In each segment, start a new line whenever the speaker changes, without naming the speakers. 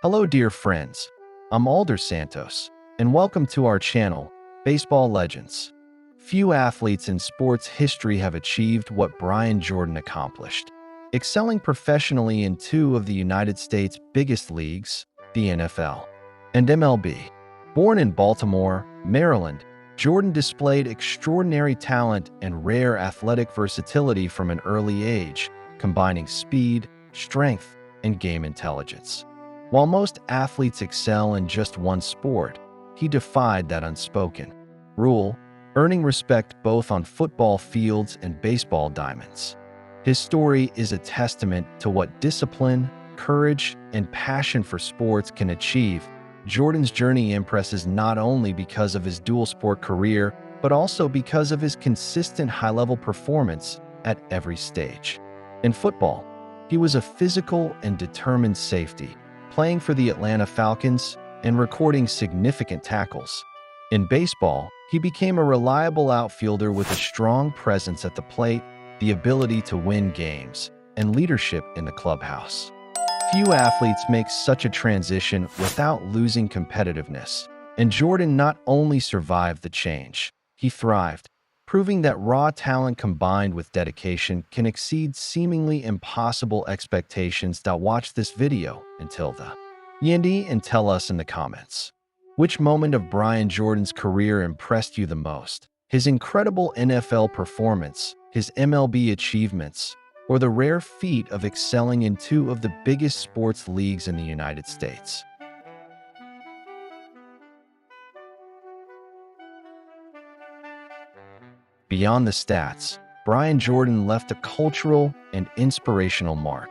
Hello, dear friends. I'm Alder Santos, and welcome to our channel, Baseball Legends. Few athletes in sports history have achieved what Brian Jordan accomplished, excelling professionally in two of the United States' biggest leagues, the NFL and MLB. Born in Baltimore, Maryland, Jordan displayed extraordinary talent and rare athletic versatility from an early age, combining speed, strength, and game intelligence. While most athletes excel in just one sport, he defied that unspoken rule, earning respect both on football fields and baseball diamonds. His story is a testament to what discipline, courage, and passion for sports can achieve. Jordan's journey impresses not only because of his dual-sport career, but also because of his consistent high-level performance at every stage. In football, he was a physical and determined safety, playing for the Atlanta Falcons and recording significant tackles. In baseball, he became a reliable outfielder with a strong presence at the plate, the ability to win games, and leadership in the clubhouse. Few athletes make such a transition without losing competitiveness, and Jordan not only survived the change, he thrived, proving that raw talent combined with dedication can exceed seemingly impossible expectations. Now watch this video until the end and tell us in the comments. Which moment of Brian Jordan's career impressed you the most? His incredible NFL performance, his MLB achievements, or the rare feat of excelling in two of the biggest sports leagues in the United States? Beyond the stats, Brian Jordan left a cultural and inspirational mark.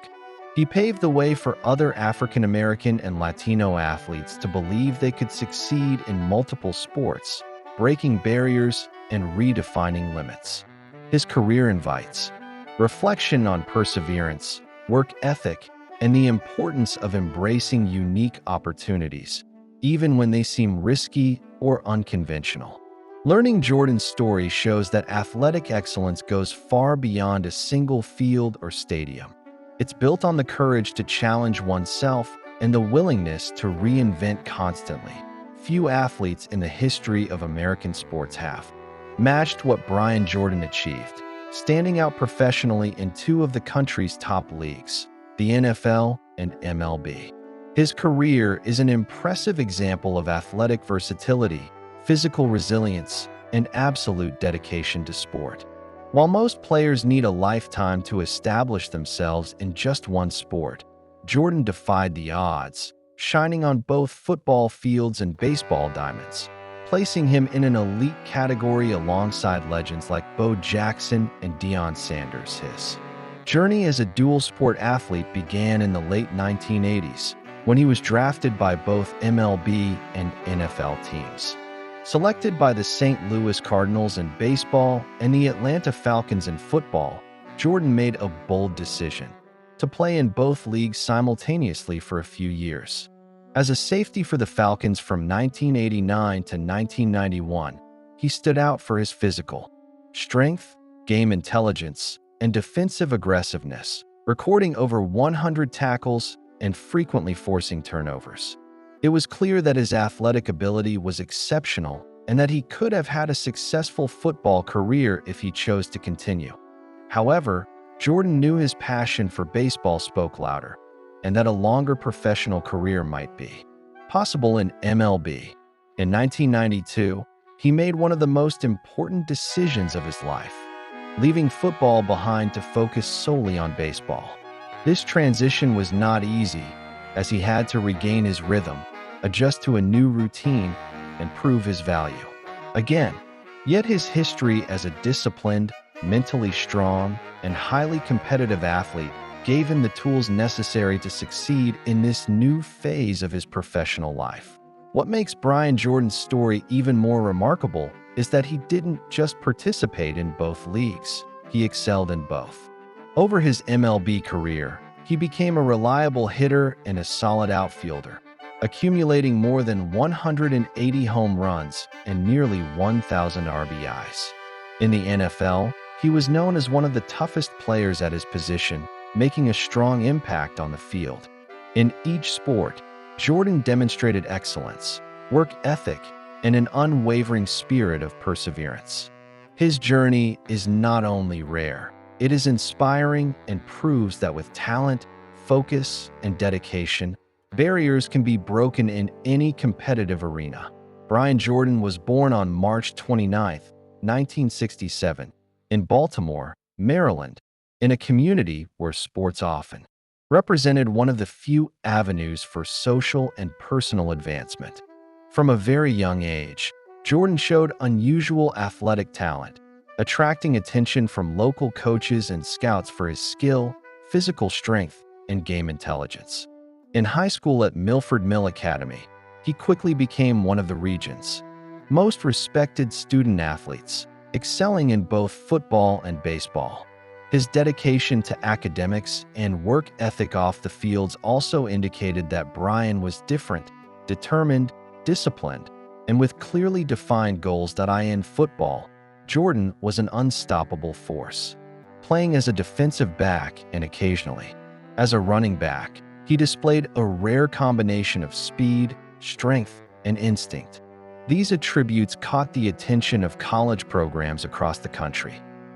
He paved the way for other African American and Latino athletes to believe they could succeed in multiple sports, breaking barriers and redefining limits. His career invites reflection on perseverance, work ethic, and the importance of embracing unique opportunities, even when they seem risky or unconventional. Learning Jordan's story shows that athletic excellence goes far beyond a single field or stadium. It's built on the courage to challenge oneself and the willingness to reinvent constantly. Few athletes in the history of American sports have matched what Brian Jordan achieved, standing out professionally in two of the country's top leagues, the NFL and MLB. His career is an impressive example of athletic versatility, physical resilience, and absolute dedication to sport. While most players need a lifetime to establish themselves in just one sport, Jordan defied the odds, shining on both football fields and baseball diamonds, placing him in an elite category alongside legends like Bo Jackson and Deion Sanders. His journey as a dual-sport athlete began in the late 1980s, when he was drafted by both MLB and NFL teams. Selected by the St. Louis Cardinals in baseball and the Atlanta Falcons in football, Jordan made a bold decision to play in both leagues simultaneously for a few years. As a safety for the Falcons from 1989 to 1991, he stood out for his physical strength, game intelligence, and defensive aggressiveness, recording over 100 tackles and frequently forcing turnovers. It was clear that his athletic ability was exceptional and that he could have had a successful football career if he chose to continue. However, Jordan knew his passion for baseball spoke louder, and that a longer professional career might be possible in MLB. In 1992, he made one of the most important decisions of his life, leaving football behind to focus solely on baseball. This transition was not easy, as he had to regain his rhythm, adjust to a new routine, and prove his value again. Yet his history as a disciplined, mentally strong, and highly competitive athlete gave him the tools necessary to succeed in this new phase of his professional life. What makes Brian Jordan's story even more remarkable is that he didn't just participate in both leagues, he excelled in both. Over his MLB career, he became a reliable hitter and a solid outfielder, accumulating more than 180 home runs and nearly 1,000 RBIs. In the NFL, he was known as one of the toughest players at his position, making a strong impact on the field. In each sport, Jordan demonstrated excellence, work ethic, and an unwavering spirit of perseverance. His journey is not only rare, it is inspiring and proves that with talent, focus, and dedication, barriers can be broken in any competitive arena. Brian Jordan was born on March 29, 1967, in Baltimore, Maryland, in a community where sports often represented one of the few avenues for social and personal advancement. From a very young age, Jordan showed unusual athletic talent, attracting attention from local coaches and scouts for his skill, physical strength, and game intelligence. In high school at Milford Mill Academy, he quickly became one of the region's most respected student athletes, excelling in both football and baseball. His dedication to academics and work ethic off the fields also indicated that Brian was different, determined, disciplined, and with clearly defined goals. In football, Jordan was an unstoppable force. Playing as a defensive back and occasionally as a running back, he displayed a rare combination of speed, strength, and instinct. These attributes caught the attention of college programs across the country.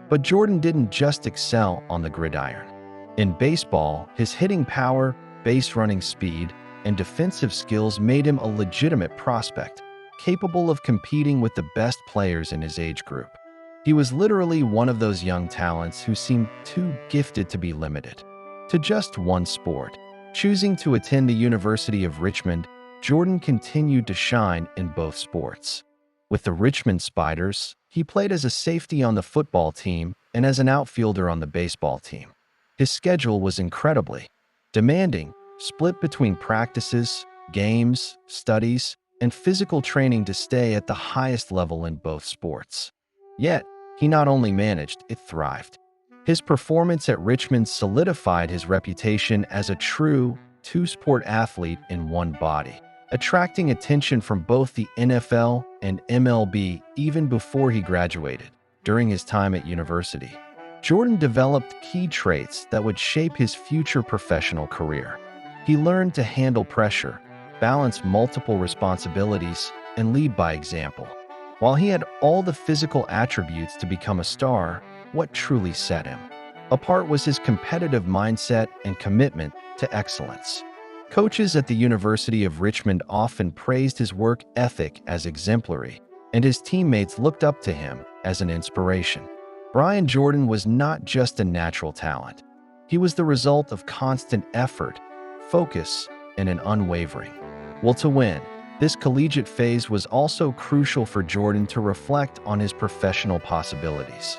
But Jordan didn't just excel on the gridiron. In baseball, his hitting power, base running speed, and defensive skills made him a legitimate prospect, capable of competing with the best players in his age group. He was literally one of those young talents who seemed too gifted to be limited to just one sport. Choosing to attend the University of Richmond, Jordan continued to shine in both sports. With the Richmond Spiders, he played as a safety on the football team and as an outfielder on the baseball team. His schedule was incredibly demanding, split between practices, games, studies, and physical training to stay at the highest level in both sports. Yet, he not only managed, it thrived. His performance at Richmond solidified his reputation as a true two-sport athlete in one body, attracting attention from both the NFL and MLB even before he graduated. During his time at university, Jordan developed key traits that would shape his future professional career. He learned to handle pressure, balance multiple responsibilities, and lead by example. While he had all the physical attributes to become a star, what truly set him apart was his competitive mindset and commitment to excellence. Coaches at the University of Richmond often praised his work ethic as exemplary, and his teammates looked up to him as an inspiration. Brian Jordan was not just a natural talent. He was the result of constant effort, focus, and an unwavering will to win. This collegiate phase was also crucial for Jordan to reflect on his professional possibilities.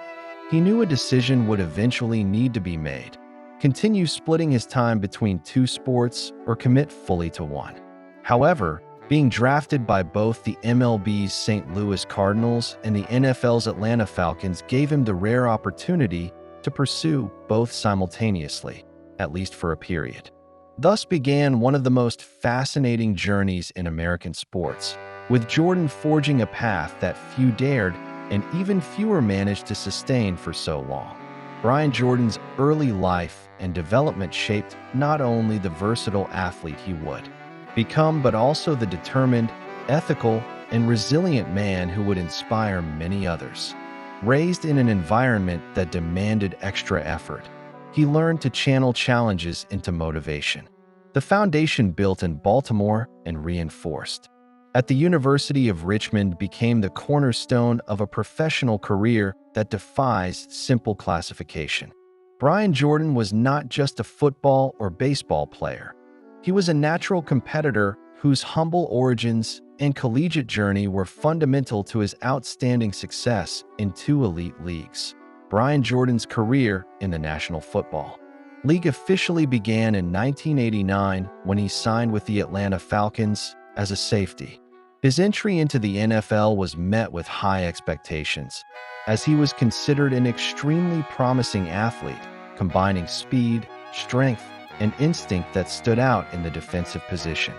He knew a decision would eventually need to be made: continue splitting his time between two sports or commit fully to one. However, being drafted by both the MLB's St. Louis Cardinals and the NFL's Atlanta Falcons gave him the rare opportunity to pursue both simultaneously, at least for a period. Thus began one of the most fascinating journeys in American sports, with Jordan forging a path that few dared and even fewer managed to sustain for so long. Brian Jordan's early life and development shaped not only the versatile athlete he would become, but also the determined, ethical, and resilient man who would inspire many others. Raised in an environment that demanded extra effort, he learned to channel challenges into motivation. The foundation built in Baltimore and reinforced at the University of Richmond became the cornerstone of a professional career that defies simple classification. Brian Jordan was not just a football or baseball player. He was a natural competitor whose humble origins and collegiate journey were fundamental to his outstanding success in two elite leagues. Brian Jordan's career in the National Football League officially began in 1989 when he signed with the Atlanta Falcons as a safety. His entry into the NFL was met with high expectations, as he was considered an extremely promising athlete, combining speed, strength, and instinct that stood out in the defensive position.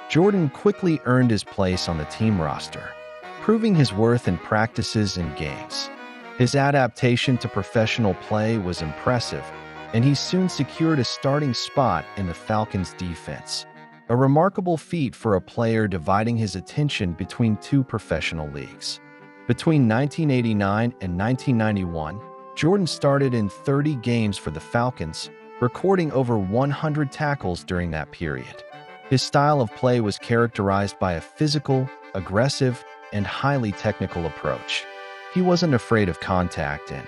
Jordan quickly earned his place on the team roster, proving his worth in practices and games. His adaptation to professional play was impressive, and he soon secured a starting spot in the Falcons' defense. a remarkable feat for a player dividing his attention between two professional leagues. Between 1989 and 1991, Jordan started in 30 games for the Falcons, recording over 100 tackles during that period. His style of play was characterized by a physical, aggressive, and highly technical approach. He wasn't afraid of contact and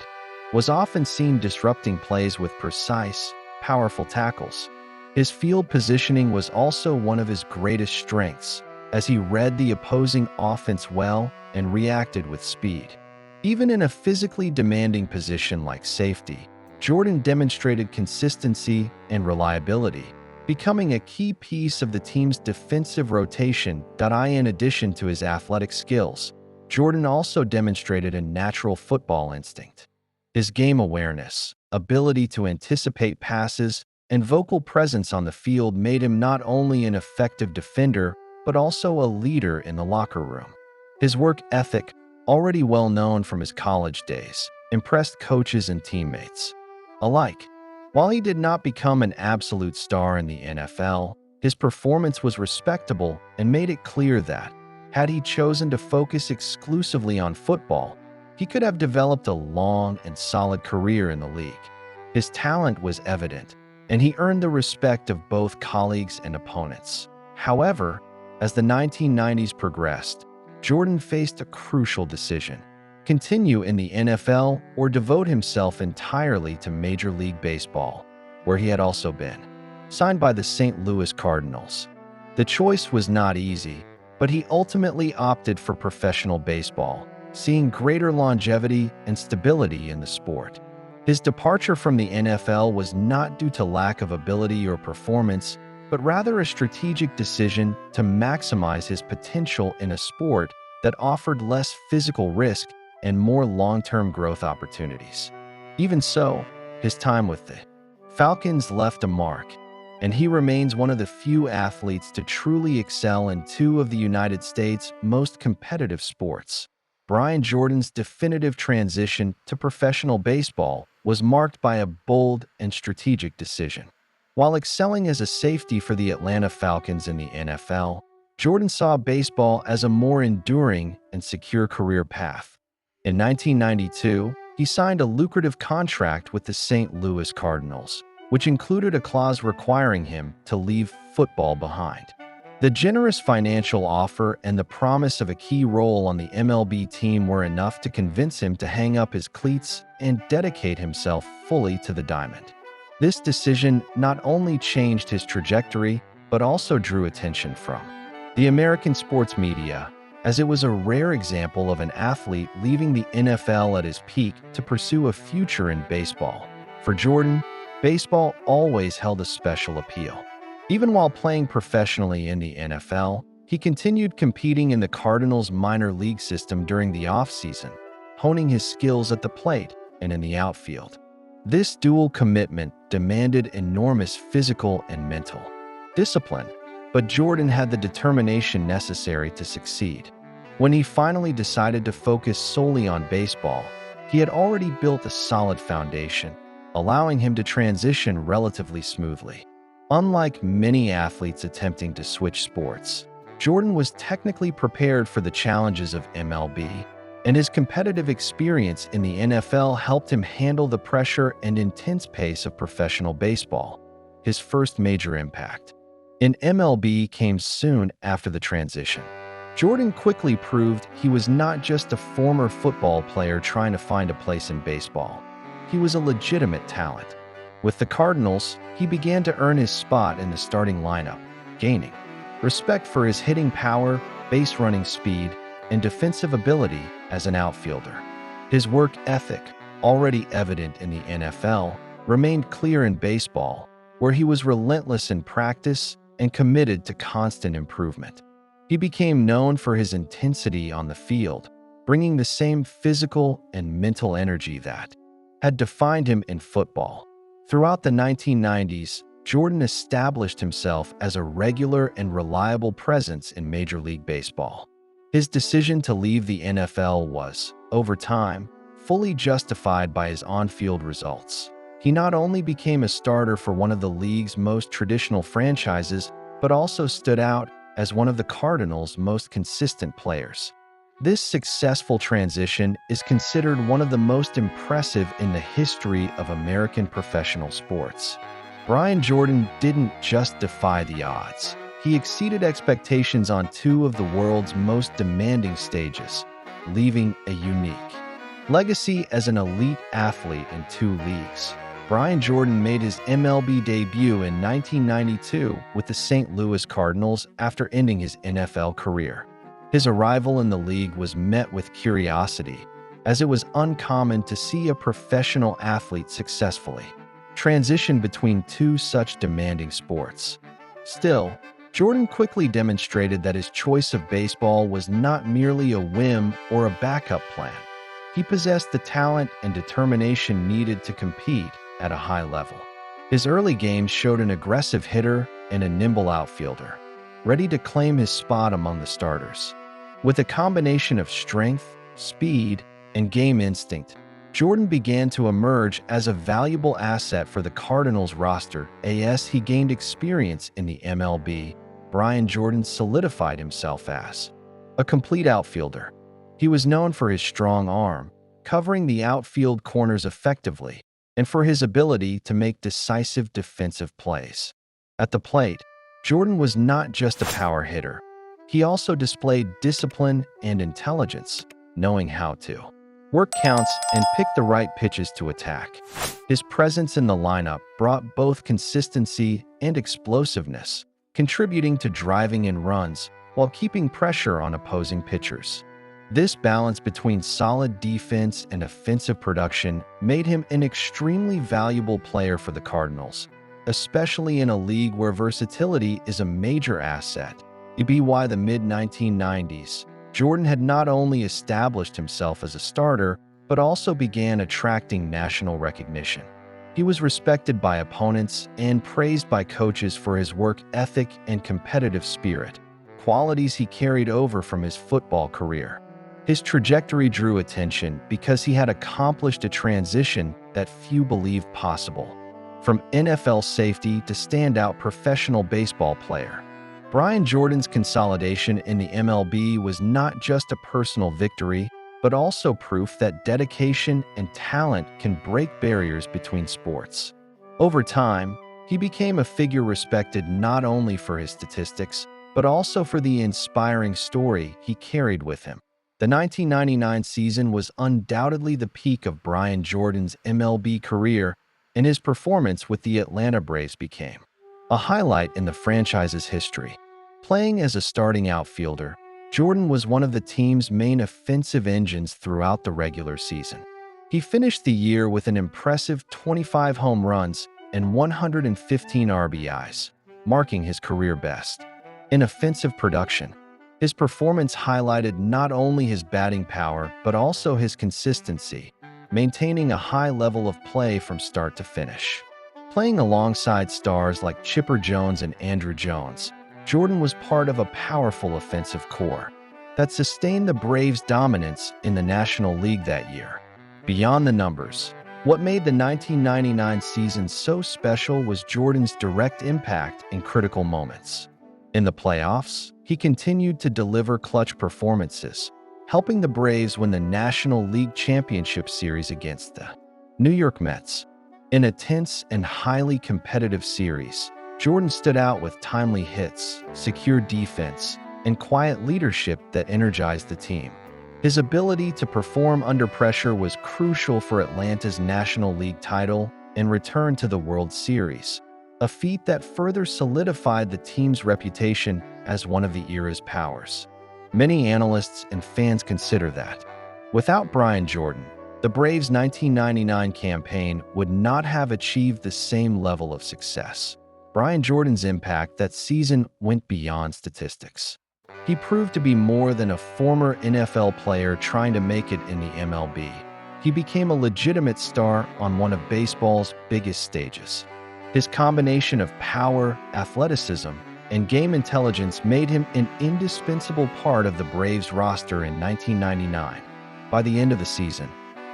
was often seen disrupting plays with precise, powerful tackles. His field positioning was also one of his greatest strengths, as he read the opposing offense well and reacted with speed. Even in a physically demanding position like safety, Jordan demonstrated consistency and reliability, becoming a key piece of the team's defensive rotation. In addition to his athletic skills, Jordan also demonstrated a natural football instinct. His game awareness, ability to anticipate passes, and vocal presence on the field made him not only an effective defender, but also a leader in the locker room. His work ethic, already well known from his college days, impressed coaches and teammates alike. While he did not become an absolute star in the NFL, his performance was respectable and made it clear that, had he chosen to focus exclusively on football, he could have developed a long and solid career in the league. His talent was evident, and he earned the respect of both colleagues and opponents. However, as the 1990s progressed, Jordan faced a crucial decision: continue in the NFL or devote himself entirely to Major League Baseball, where he had also been signed by the St. Louis Cardinals. The choice was not easy, but he ultimately opted for professional baseball, seeing greater longevity and stability in the sport. His departure from the NFL was not due to lack of ability or performance, but rather a strategic decision to maximize his potential in a sport that offered less physical risk and more long-term growth opportunities. Even so, his time with the Falcons left a mark, and he remains one of the few athletes to truly excel in two of the United States' most competitive sports. Brian Jordan's definitive transition to professional baseball was marked by a bold and strategic decision. While excelling as a safety for the Atlanta Falcons in the NFL, Jordan saw baseball as a more enduring and secure career path. In 1992, he signed a lucrative contract with the St. Louis Cardinals, which included a clause requiring him to leave football behind. The generous financial offer and the promise of a key role on the MLB team were enough to convince him to hang up his cleats and dedicate himself fully to the diamond. This decision not only changed his trajectory, but also drew attention from the American sports media, as it was a rare example of an athlete leaving the NFL at his peak to pursue a future in baseball. For Jordan, baseball always held a special appeal. Even while playing professionally in the NFL, he continued competing in the Cardinals' minor league system during the offseason, honing his skills at the plate and in the outfield. This dual commitment demanded enormous physical and mental discipline, but Jordan had the determination necessary to succeed. When he finally decided to focus solely on baseball, he had already built a solid foundation, allowing him to transition relatively smoothly. Unlike many athletes attempting to switch sports, Jordan was technically prepared for the challenges of MLB, and his competitive experience in the NFL helped him handle the pressure and intense pace of professional baseball. His first major impact in MLB came soon after the transition. Jordan quickly proved he was not just a former football player trying to find a place in baseball. He was a legitimate talent. With the Cardinals, he began to earn his spot in the starting lineup, gaining respect for his hitting power, base running speed, and defensive ability as an outfielder. His work ethic, already evident in the NFL, remained clear in baseball, where he was relentless in practice and committed to constant improvement. He became known for his intensity on the field, bringing the same physical and mental energy that had defined him in football. Throughout the 1990s, Jordan established himself as a regular and reliable presence in Major League Baseball. His decision to leave the NFL was, over time, fully justified by his on-field results. He not only became a starter for one of the league's most traditional franchises, but also stood out as one of the Cardinals' most consistent players. This successful transition is considered one of the most impressive in the history of American professional sports. Brian Jordan didn't just defy the odds. He exceeded expectations on two of the world's most demanding stages, leaving a unique legacy as an elite athlete in two leagues. Brian Jordan made his MLB debut in 1992 with the St. Louis Cardinals after ending his NFL career. His arrival in the league was met with curiosity, as it was uncommon to see a professional athlete successfully transition between two such demanding sports. Still, Jordan quickly demonstrated that his choice of baseball was not merely a whim or a backup plan. He possessed the talent and determination needed to compete at a high level. His early games showed an aggressive hitter and a nimble outfielder, ready to claim his spot among the starters. With a combination of strength, speed, and game instinct, Jordan began to emerge as a valuable asset for the Cardinals roster. As he gained experience in the MLB, Brian Jordan solidified himself as a complete outfielder. He was known for his strong arm, covering the outfield corners effectively, and for his ability to make decisive defensive plays. At the plate, Jordan was not just a power hitter. He also displayed discipline and intelligence, knowing how to work counts and pick the right pitches to attack. His presence in the lineup brought both consistency and explosiveness, contributing to driving in runs while keeping pressure on opposing pitchers. This balance between solid defense and offensive production made him an extremely valuable player for the Cardinals, especially in a league where versatility is a major asset. By the mid-1990s, Jordan had not only established himself as a starter, but also began attracting national recognition. He was respected by opponents and praised by coaches for his work ethic and competitive spirit, qualities he carried over from his football career. His trajectory drew attention because he had accomplished a transition that few believed possible. From NFL safety to standout professional baseball player, Brian Jordan's consolidation in the MLB was not just a personal victory, but also proof that dedication and talent can break barriers between sports. Over time, he became a figure respected not only for his statistics, but also for the inspiring story he carried with him. The 1999 season was undoubtedly the peak of Brian Jordan's MLB career, and his performance with the Atlanta Braves became a highlight in the franchise's history. Playing as a starting outfielder, Jordan was one of the team's main offensive engines throughout the regular season. He finished the year with an impressive 25 home runs and 115 RBIs, marking his career best. In offensive production, his performance highlighted not only his batting power but also his consistency, maintaining a high level of play from start to finish. Playing alongside stars like Chipper Jones and Andruw Jones, Jordan was part of a powerful offensive core that sustained the Braves' dominance in the National League that year. Beyond the numbers, what made the 1999 season so special was Jordan's direct impact in critical moments. In the playoffs, he continued to deliver clutch performances, helping the Braves win the National League Championship Series against the New York Mets. In a tense and highly competitive series, Jordan stood out with timely hits, secure defense, and quiet leadership that energized the team. His ability to perform under pressure was crucial for Atlanta's National League title and return to the World Series, a feat that further solidified the team's reputation as one of the era's powers. Many analysts and fans consider that, without Brian Jordan, the Braves' 1999 campaign would not have achieved the same level of success. Brian Jordan's impact that season went beyond statistics. He proved to be more than a former NFL player trying to make it in the MLB. He became a legitimate star on one of baseball's biggest stages. His combination of power, athleticism, and game intelligence made him an indispensable part of the Braves roster in 1999. By the end of the season,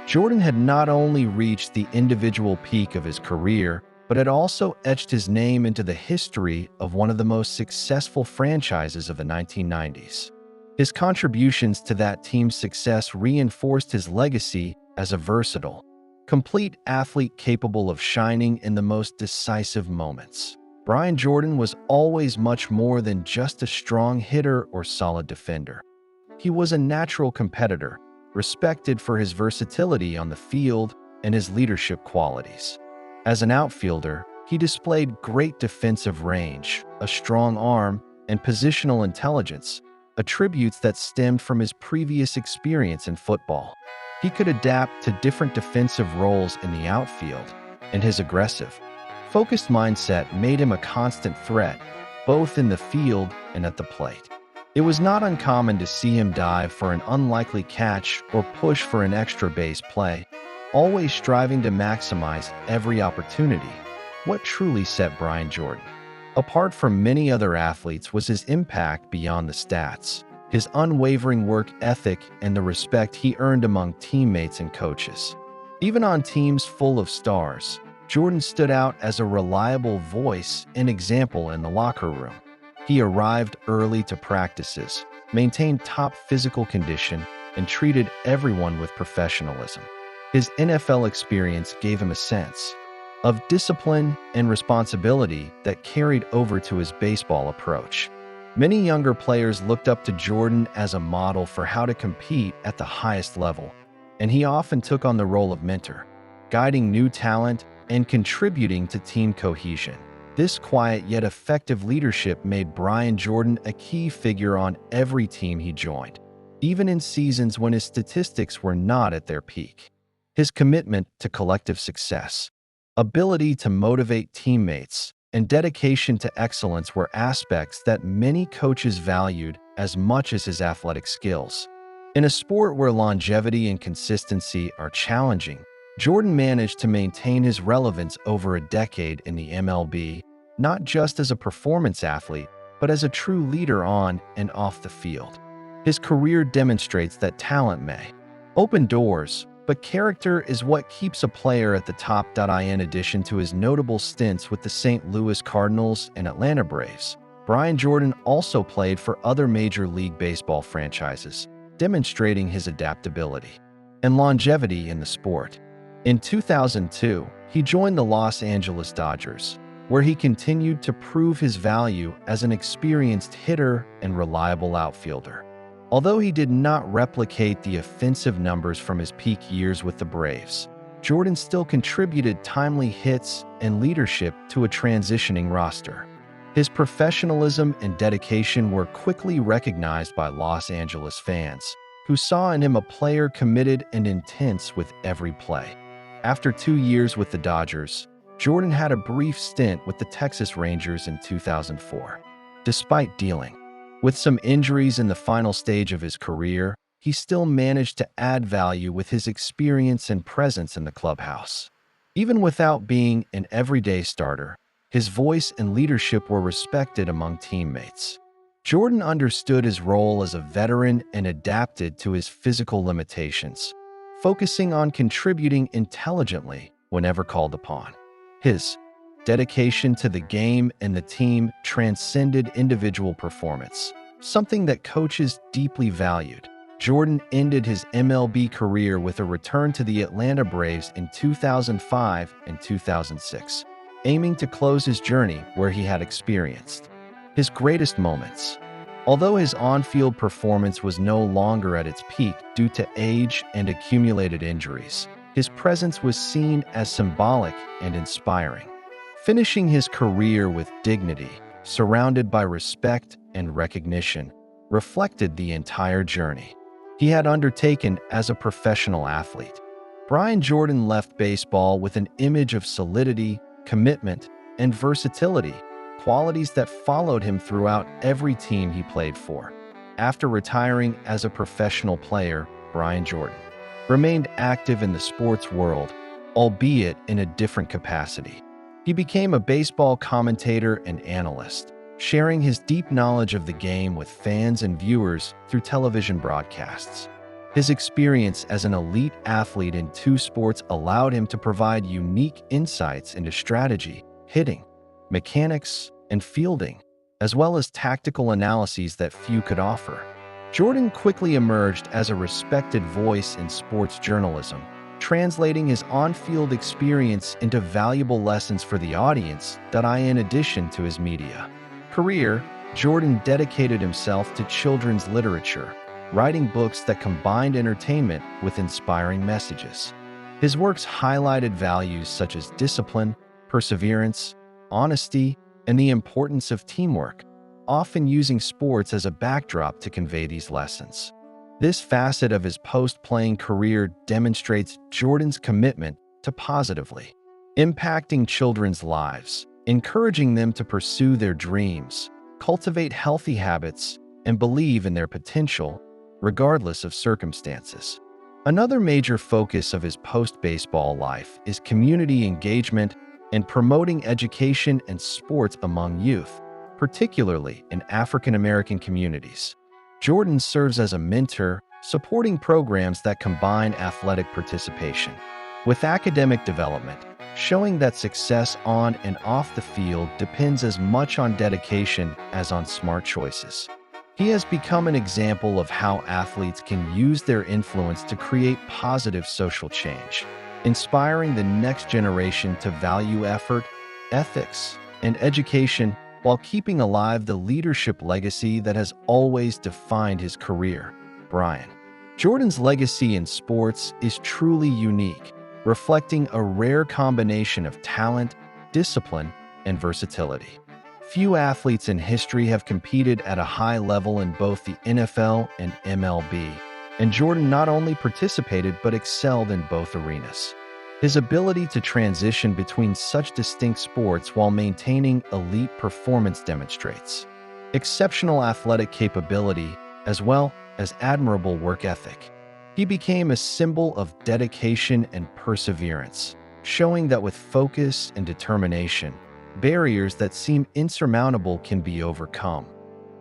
Jordan had not only reached the individual peak of his career, but it also etched his name into the history of one of the most successful franchises of the 1990s. His contributions to that team's success reinforced his legacy as a versatile, complete athlete capable of shining in the most decisive moments. Brian Jordan was always much more than just a strong hitter or solid defender. He was a natural competitor, respected for his versatility on the field and his leadership qualities. As an outfielder, he displayed great defensive range, a strong arm, and positional intelligence, attributes that stemmed from his previous experience in football. He could adapt to different defensive roles in the outfield, and his aggressive, focused mindset made him a constant threat, both in the field and at the plate. It was not uncommon to see him dive for an unlikely catch or push for an extra base play, always striving to maximize every opportunity. What truly set Brian Jordan apart from many other athletes was his impact beyond the stats, his unwavering work ethic, and the respect he earned among teammates and coaches. Even on teams full of stars, Jordan stood out as a reliable voice and example in the locker room. He arrived early to practices, maintained top physical condition, and treated everyone with professionalism. His NFL experience gave him a sense of discipline and responsibility that carried over to his baseball approach. Many younger players looked up to Jordan as a model for how to compete at the highest level, and he often took on the role of mentor, guiding new talent and contributing to team cohesion. This quiet yet effective leadership made Brian Jordan a key figure on every team he joined, even in seasons when his statistics were not at their peak. His commitment to collective success, ability to motivate teammates, and dedication to excellence were aspects that many coaches valued as much as his athletic skills. In a sport where longevity and consistency are challenging, Jordan managed to maintain his relevance over a decade in the MLB, not just as a performance athlete, but as a true leader on and off the field. His career demonstrates that talent may open doors, but character is what keeps a player at the top. In addition to his notable stints with the St. Louis Cardinals and Atlanta Braves, Brian Jordan also played for other Major League Baseball franchises, demonstrating his adaptability and longevity in the sport. In 2002, he joined the Los Angeles Dodgers, where he continued to prove his value as an experienced hitter and reliable outfielder. Although he did not replicate the offensive numbers from his peak years with the Braves, Jordan still contributed timely hits and leadership to a transitioning roster. His professionalism and dedication were quickly recognized by Los Angeles fans, who saw in him a player committed and intense with every play. After 2 years with the Dodgers, Jordan had a brief stint with the Texas Rangers in 2004. Despite dealing with some injuries in the final stage of his career, he still managed to add value with his experience and presence in the clubhouse. Even without being an everyday starter, his voice and leadership were respected among teammates. Jordan understood his role as a veteran and adapted to his physical limitations, focusing on contributing intelligently whenever called upon. His dedication to the game and the team transcended individual performance, something that coaches deeply valued. Jordan ended his MLB career with a return to the Atlanta Braves in 2005 and 2006, aiming to close his journey where he had experienced his greatest moments. Although his on-field performance was no longer at its peak due to age and accumulated injuries, his presence was seen as symbolic and inspiring. Finishing his career with dignity, surrounded by respect and recognition, reflected the entire journey he had undertaken as a professional athlete. Brian Jordan left baseball with an image of solidity, commitment, and versatility, qualities that followed him throughout every team he played for. After retiring as a professional player, Brian Jordan remained active in the sports world, albeit in a different capacity. He became a baseball commentator and analyst, sharing his deep knowledge of the game with fans and viewers through television broadcasts. His experience as an elite athlete in two sports allowed him to provide unique insights into strategy, hitting, mechanics, and fielding, as well as tactical analyses that few could offer. Jordan quickly emerged as a respected voice in sports journalism, translating his on-field experience into valuable lessons for the audience in addition to his media career. Jordan dedicated himself to children's literature, writing books that combined entertainment with inspiring messages. His works highlighted values such as discipline, perseverance, honesty, and the importance of teamwork, often using sports as a backdrop to convey these lessons. This facet of his post-playing career demonstrates Jordan's commitment to positively impacting children's lives, encouraging them to pursue their dreams, cultivate healthy habits, and believe in their potential, regardless of circumstances. Another major focus of his post-baseball life is community engagement and promoting education and sports among youth, particularly in African American communities. Jordan serves as a mentor, supporting programs that combine athletic participation with academic development, showing that success on and off the field depends as much on dedication as on smart choices. He has become an example of how athletes can use their influence to create positive social change, inspiring the next generation to value effort, ethics, and education while keeping alive the leadership legacy that has always defined his career. Brian Jordan's legacy in sports is truly unique, reflecting a rare combination of talent, discipline, and versatility. Few athletes in history have competed at a high level in both the NFL and MLB, and Jordan not only participated but excelled in both arenas. His ability to transition between such distinct sports while maintaining elite performance demonstrates exceptional athletic capability as well as admirable work ethic. He became a symbol of dedication and perseverance, showing that with focus and determination, barriers that seem insurmountable can be overcome.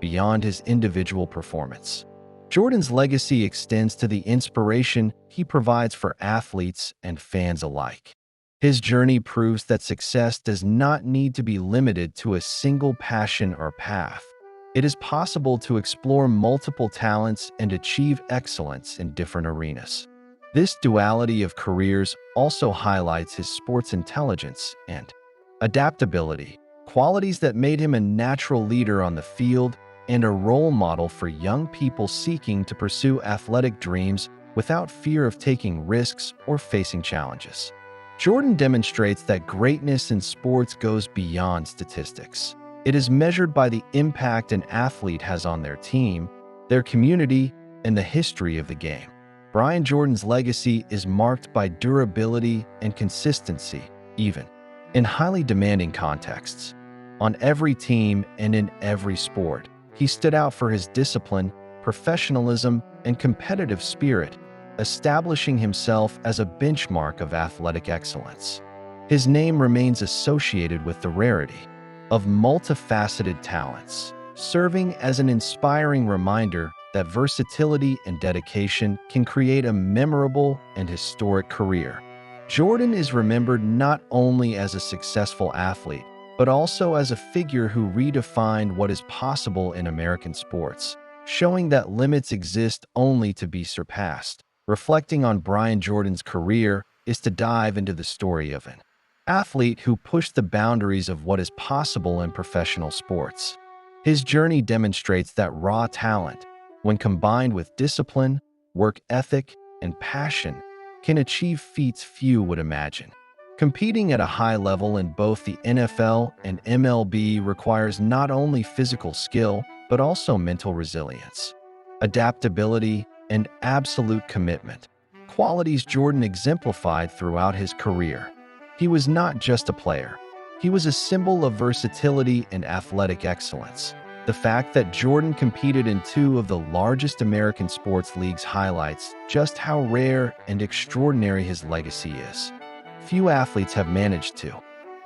Beyond his individual performance, Jordan's legacy extends to the inspiration he provides for athletes and fans alike. His journey proves that success does not need to be limited to a single passion or path. It is possible to explore multiple talents and achieve excellence in different arenas. This duality of careers also highlights his sports intelligence and adaptability, qualities that made him a natural leader on the field and a role model for young people seeking to pursue athletic dreams without fear of taking risks or facing challenges. Jordan demonstrates that greatness in sports goes beyond statistics. It is measured by the impact an athlete has on their team, their community, and the history of the game. Brian Jordan's legacy is marked by durability and consistency, even in highly demanding contexts. On every team and in every sport, he stood out for his discipline, professionalism, and competitive spirit, establishing himself as a benchmark of athletic excellence. His name remains associated with the rarity of multifaceted talents, serving as an inspiring reminder that versatility and dedication can create a memorable and historic career. Jordan is remembered not only as a successful athlete, but also as a figure who redefined what is possible in American sports, showing that limits exist only to be surpassed. Reflecting on Brian Jordan's career is to dive into the story of an athlete who pushed the boundaries of what is possible in professional sports. His journey demonstrates that raw talent, when combined with discipline, work ethic, and passion, can achieve feats few would imagine. Competing at a high level in both the NFL and MLB requires not only physical skill, but also mental resilience, adaptability, and absolute commitment, qualities Jordan exemplified throughout his career. He was not just a player. He was a symbol of versatility and athletic excellence. The fact that Jordan competed in two of the largest American sports leagues highlights just how rare and extraordinary his legacy is. Few athletes have managed to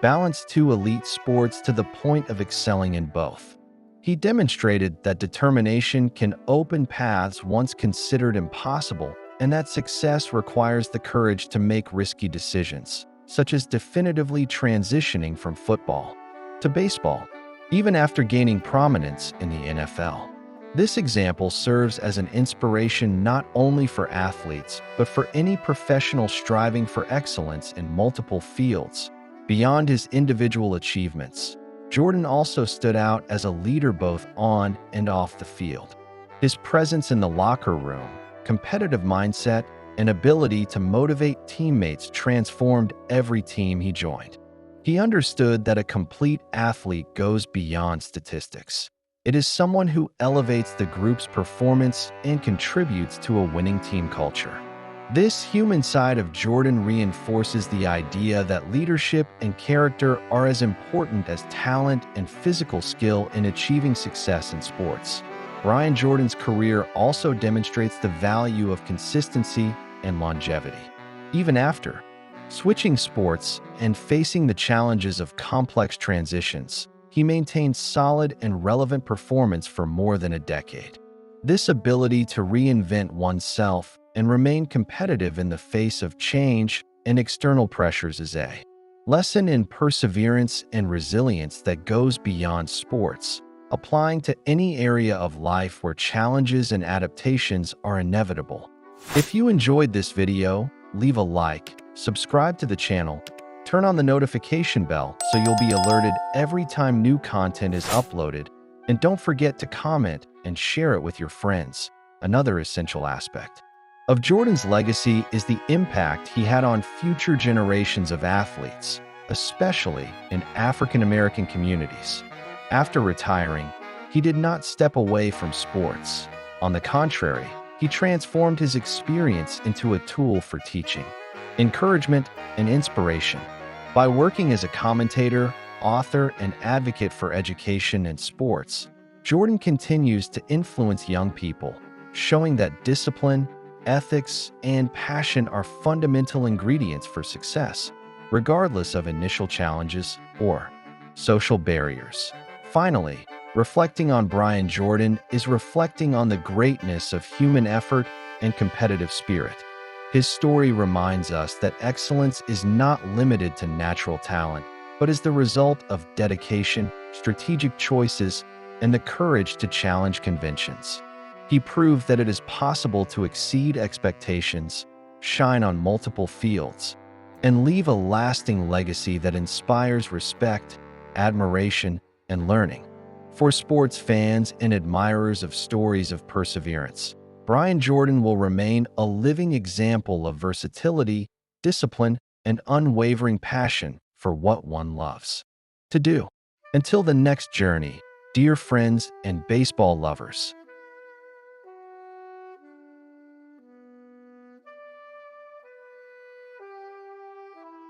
balance two elite sports to the point of excelling in both. He demonstrated that determination can open paths once considered impossible, and that success requires the courage to make risky decisions, such as definitively transitioning from football to baseball, even after gaining prominence in the NFL. This example serves as an inspiration not only for athletes, but for any professional striving for excellence in multiple fields. Beyond his individual achievements, Jordan also stood out as a leader both on and off the field. His presence in the locker room, competitive mindset, and ability to motivate teammates transformed every team he joined. He understood that a complete athlete goes beyond statistics. It is someone who elevates the group's performance and contributes to a winning team culture. This human side of Jordan reinforces the idea that leadership and character are as important as talent and physical skill in achieving success in sports. Brian Jordan's career also demonstrates the value of consistency and longevity. Even after switching sports and facing the challenges of complex transitions, he maintained solid and relevant performance for more than a decade. This ability to reinvent oneself and remain competitive in the face of change and external pressures is a lesson in perseverance and resilience that goes beyond sports, applying to any area of life where challenges and adaptations are inevitable. If you enjoyed this video, leave a like, subscribe to the channel, turn on the notification bell so you'll be alerted every time new content is uploaded, and don't forget to comment and share it with your friends. Another essential aspect of Jordan's legacy is the impact he had on future generations of athletes, especially in African American communities. After retiring, he did not step away from sports. On the contrary, he transformed his experience into a tool for teaching, encouragement, and inspiration. By working as a commentator, author, and advocate for education and sports, Jordan continues to influence young people, showing that discipline, ethics, and passion are fundamental ingredients for success, regardless of initial challenges or social barriers. Finally, reflecting on Brian Jordan is reflecting on the greatness of human effort and competitive spirit. His story reminds us that excellence is not limited to natural talent, but is the result of dedication, strategic choices, and the courage to challenge conventions. He proved that it is possible to exceed expectations, shine on multiple fields, and leave a lasting legacy that inspires respect, admiration, and learning. For sports fans and admirers of stories of perseverance, Brian Jordan will remain a living example of versatility, discipline, and unwavering passion for what one loves to do. Until the next journey, dear friends and baseball lovers,